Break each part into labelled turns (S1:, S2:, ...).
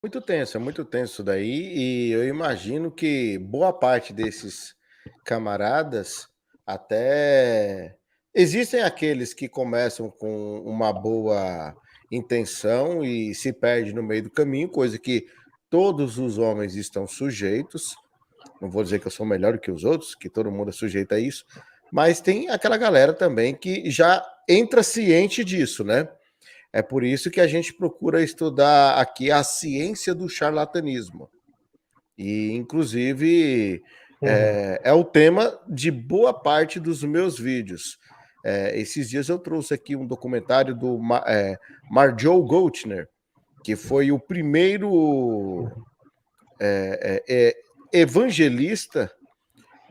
S1: É muito tenso isso daí, e eu imagino que boa parte desses camaradas até existem aqueles que começam com uma boa intenção e se perde no meio do caminho, coisa que todos os homens estão sujeitos. Não vou dizer que eu sou melhor que os outros, que todo mundo é sujeito a isso, mas tem aquela galera também que já entra ciente disso, né? É por isso que a gente procura estudar aqui a ciência do charlatanismo. E, inclusive, é o tema de boa parte dos meus vídeos. Esses dias eu trouxe aqui um documentário do Marjoe Goldner, que foi o primeiro evangelista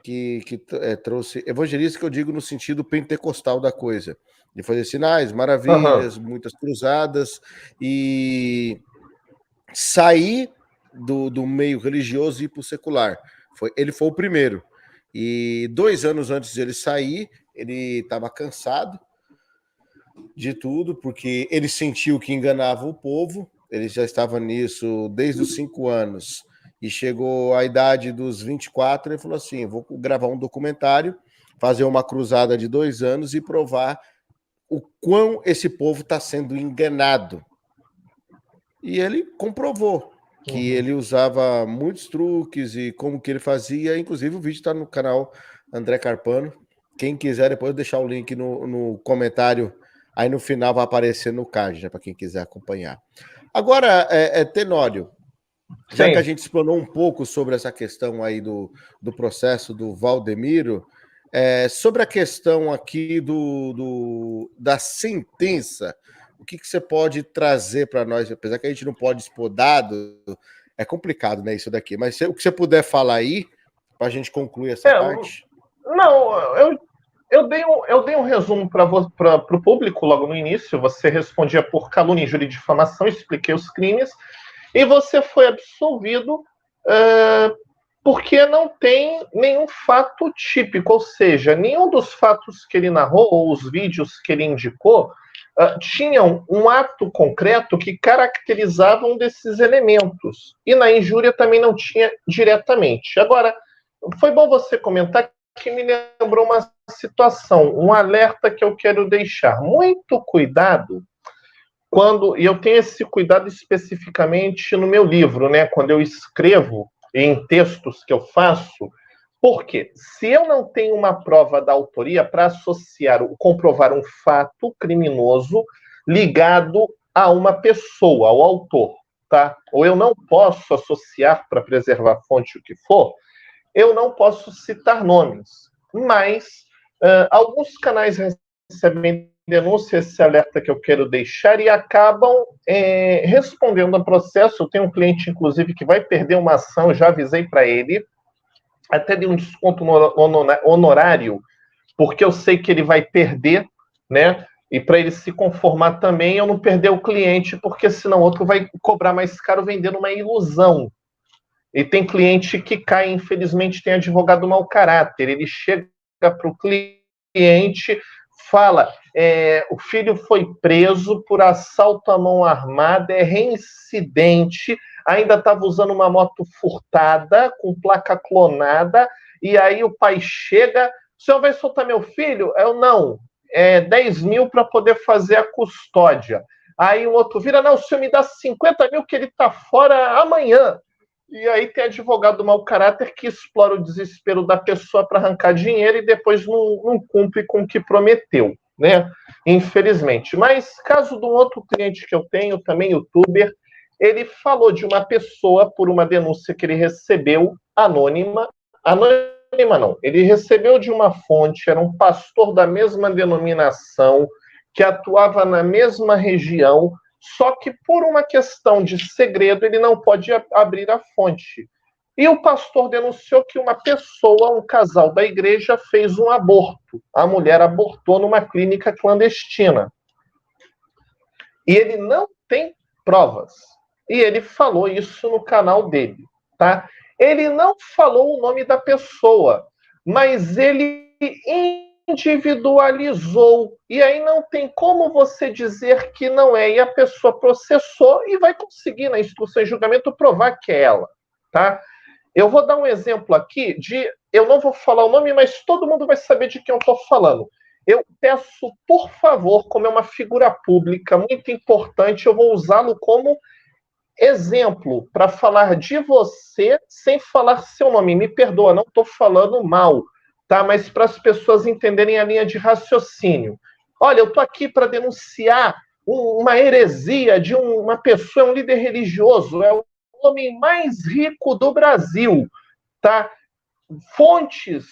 S1: que trouxe. Evangelista que eu digo no sentido pentecostal da coisa. De fazer sinais, maravilhas, muitas cruzadas e sair do meio religioso e ir para o secular. Ele foi o primeiro. E 2 anos antes de ele sair, ele estava cansado de tudo, porque ele sentiu que enganava o povo. Ele já estava nisso desde os 5 anos. E chegou à idade dos 24, ele falou assim: vou gravar um documentário, fazer uma cruzada de 2 anos e provar o quão esse povo está sendo enganado. E ele comprovou que ele usava muitos truques e como que ele fazia. Inclusive o vídeo está no canal André Carpano. Quem quiser, depois eu deixar o link no comentário. Aí no final vai aparecer no card, né, para quem quiser acompanhar. Agora, Tenório, já que a gente explanou um pouco sobre essa questão aí do processo do Valdemiro, sobre a questão aqui da sentença, o que você pode trazer para nós? Apesar que a gente não pode expor dado, é complicado, né, isso daqui. Mas o que você puder falar aí, para a gente concluir essa parte.
S2: Não, eu dei um resumo para o público logo no início. Você respondia por calúnia, injúria e difamação, expliquei os crimes, e você foi absolvido porque não tem nenhum fato típico, ou seja, nenhum dos fatos que ele narrou, ou os vídeos que ele indicou, tinham um ato concreto que caracterizava um desses elementos. E na injúria também não tinha diretamente. Agora, foi bom você comentar que me lembrou uma situação, um alerta que eu quero deixar. Muito cuidado e eu tenho esse cuidado especificamente no meu livro, né? Quando eu escrevo em textos que eu faço, porque se eu não tenho uma prova da autoria para comprovar um fato criminoso ligado a uma pessoa, ao autor, tá? Ou eu não posso associar para preservar a fonte o que for, eu não posso citar nomes. Mas alguns canais recebem denúncia, esse alerta que eu quero deixar, e acabam respondendo ao processo. Eu tenho um cliente, inclusive, que vai perder uma ação, já avisei para ele, até de um desconto honorário, porque eu sei que ele vai perder, né? E para ele se conformar também, eu não perder o cliente, porque senão outro vai cobrar mais caro vendendo uma ilusão. E tem cliente que cai, infelizmente, tem advogado mau caráter. Ele chega para o cliente, fala, o filho foi preso por assalto à mão armada, é reincidente, ainda estava usando uma moto furtada, com placa clonada, e aí o pai chega, o senhor vai soltar meu filho? Eu, não, 10 mil para poder fazer a custódia. Aí o outro vira, não, o senhor me dá 50 mil que ele está fora amanhã. E aí tem advogado mau caráter que explora o desespero da pessoa para arrancar dinheiro e depois não cumpre com o que prometeu, né? Infelizmente. Mas caso de um outro cliente que eu tenho, também youtuber, ele falou de uma pessoa por uma denúncia que ele recebeu anônima não, ele recebeu de uma fonte, era um pastor da mesma denominação, que atuava na mesma região, só que por uma questão de segredo ele não pode abrir a fonte. E o pastor denunciou que uma pessoa, um casal da igreja, fez um aborto. A mulher abortou numa clínica clandestina. E ele não tem provas. E ele falou isso no canal dele, tá? Ele não falou o nome da pessoa, mas ele individualizou. E aí não tem como você dizer que não é. E a pessoa processou e vai conseguir, na instrução de julgamento, provar que é ela. Tá? Eu vou dar um exemplo aqui de. Eu não vou falar o nome, mas todo mundo vai saber de quem eu estou falando. Eu peço, por favor, como é uma figura pública muito importante, eu vou usá-lo como exemplo para falar de você sem falar seu nome. Me perdoa, não estou falando mal, tá? Mas para as pessoas entenderem a linha de raciocínio. Olha, eu estou aqui para denunciar uma heresia de uma pessoa, um líder religioso, é o homem mais rico do Brasil, tá? Fontes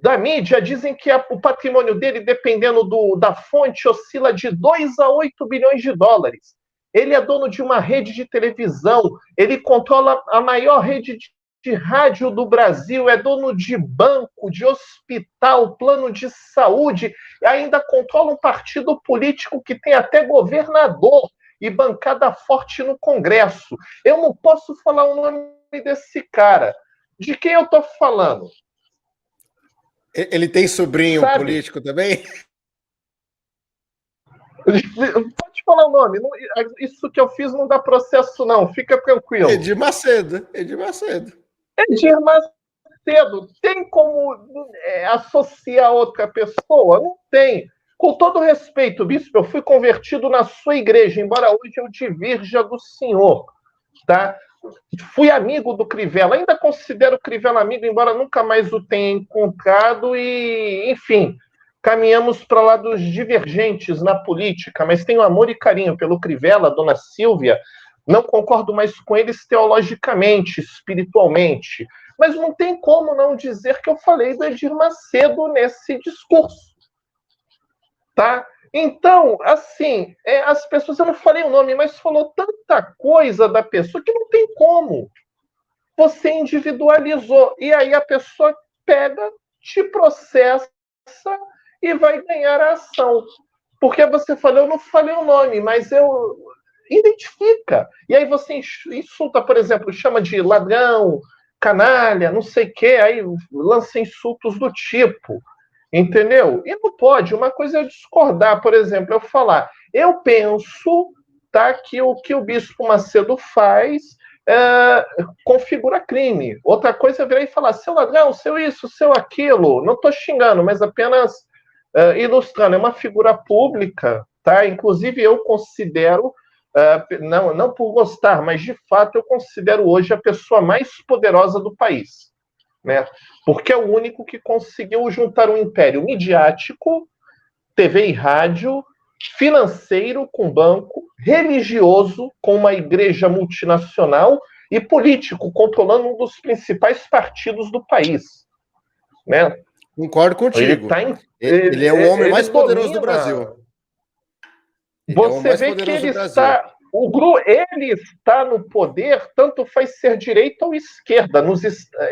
S2: da mídia dizem que o patrimônio dele, dependendo da fonte, oscila de 2 a 8 bilhões de dólares. Ele é dono de uma rede de televisão, ele controla a maior rede de rádio do Brasil, é dono de banco, de hospital, plano de saúde, e ainda controla um partido político que tem até governador e bancada forte no Congresso. Eu não posso falar o nome desse cara. De quem eu estou falando?
S1: Ele tem sobrinho político também?
S2: Pode falar o nome. Isso que eu fiz não dá processo, não. Fica tranquilo.
S1: Edir Macedo. Edir Macedo.
S2: Edir Macedo. Tem como associar outra pessoa? Não tem. Com todo respeito, bispo, eu fui convertido na sua igreja, embora hoje eu divirja do senhor. Tá? Fui amigo do Crivella, ainda considero o Crivella amigo, embora nunca mais o tenha encontrado e, enfim, caminhamos para lados divergentes na política, mas tenho amor e carinho pelo Crivella, dona Silvia, não concordo mais com eles teologicamente, espiritualmente, mas não tem como não dizer que eu falei do Edir Macedo nesse discurso, tá? Então, assim, as pessoas, eu não falei o nome, mas falou tanta coisa da pessoa que não tem como. Você individualizou. E aí a pessoa pega, te processa e vai ganhar a ação. Porque você falou, eu não falei o nome, mas eu identifica. E aí você insulta, por exemplo, chama de ladrão, canalha, não sei o quê, aí lança insultos do tipo. Entendeu? E não pode. Uma coisa é eu discordar, por exemplo, eu falar, eu penso, tá, que o que o Bispo Macedo faz configura crime. Outra coisa é virar e falar, seu ladrão, seu isso, seu aquilo. Não estou xingando, mas apenas ilustrando. É uma figura pública, tá? Inclusive eu considero, não por gostar, mas de fato eu considero hoje a pessoa mais poderosa do país. Né? Porque é o único que conseguiu juntar um império midiático, TV e rádio, financeiro com banco, religioso com uma igreja multinacional e político, controlando um dos principais partidos do país. Né?
S1: Concordo contigo. Ele é o homem mais poderoso do Brasil.
S2: Você vê que ele está... Ele está no poder, tanto faz ser direita ou esquerda.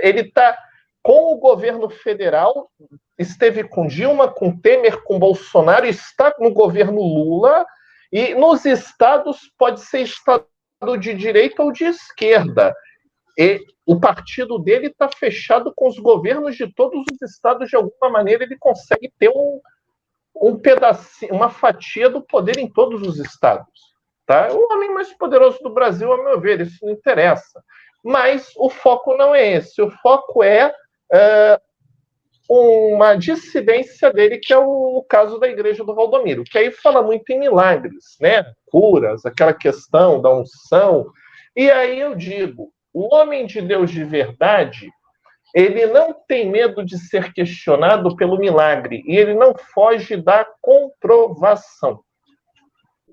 S2: Ele está com o governo federal, esteve com Dilma, com Temer, com Bolsonaro, está no governo Lula, e nos estados pode ser estado de direita ou de esquerda. E o partido dele está fechado com os governos de todos os estados, de alguma maneira ele consegue ter um pedacinho, uma fatia do poder em todos os estados. Tá? O homem mais poderoso do Brasil, a meu ver, isso não interessa. Mas o foco não é esse. O foco é uma dissidência dele, que é o caso da Igreja do Valdomiro, que aí fala muito em milagres, né? Curas, aquela questão da unção. E aí eu digo, o homem de Deus de verdade, ele não tem medo de ser questionado pelo milagre, e ele não foge da comprovação.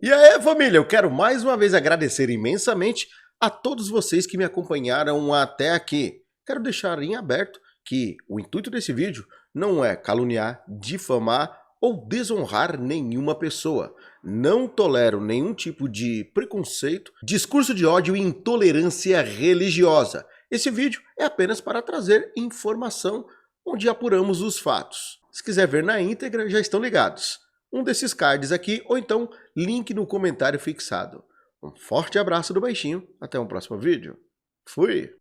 S1: E aí, família, eu quero mais uma vez agradecer imensamente a todos vocês que me acompanharam até aqui. Quero deixar em aberto que o intuito desse vídeo não é caluniar, difamar ou desonrar nenhuma pessoa. Não tolero nenhum tipo de preconceito, discurso de ódio e intolerância religiosa. Esse vídeo é apenas para trazer informação onde apuramos os fatos. Se quiser ver na íntegra, já estão ligados. Um desses cards aqui, ou então link no comentário fixado. Um forte abraço do Baixinho, até um próximo vídeo. Fui!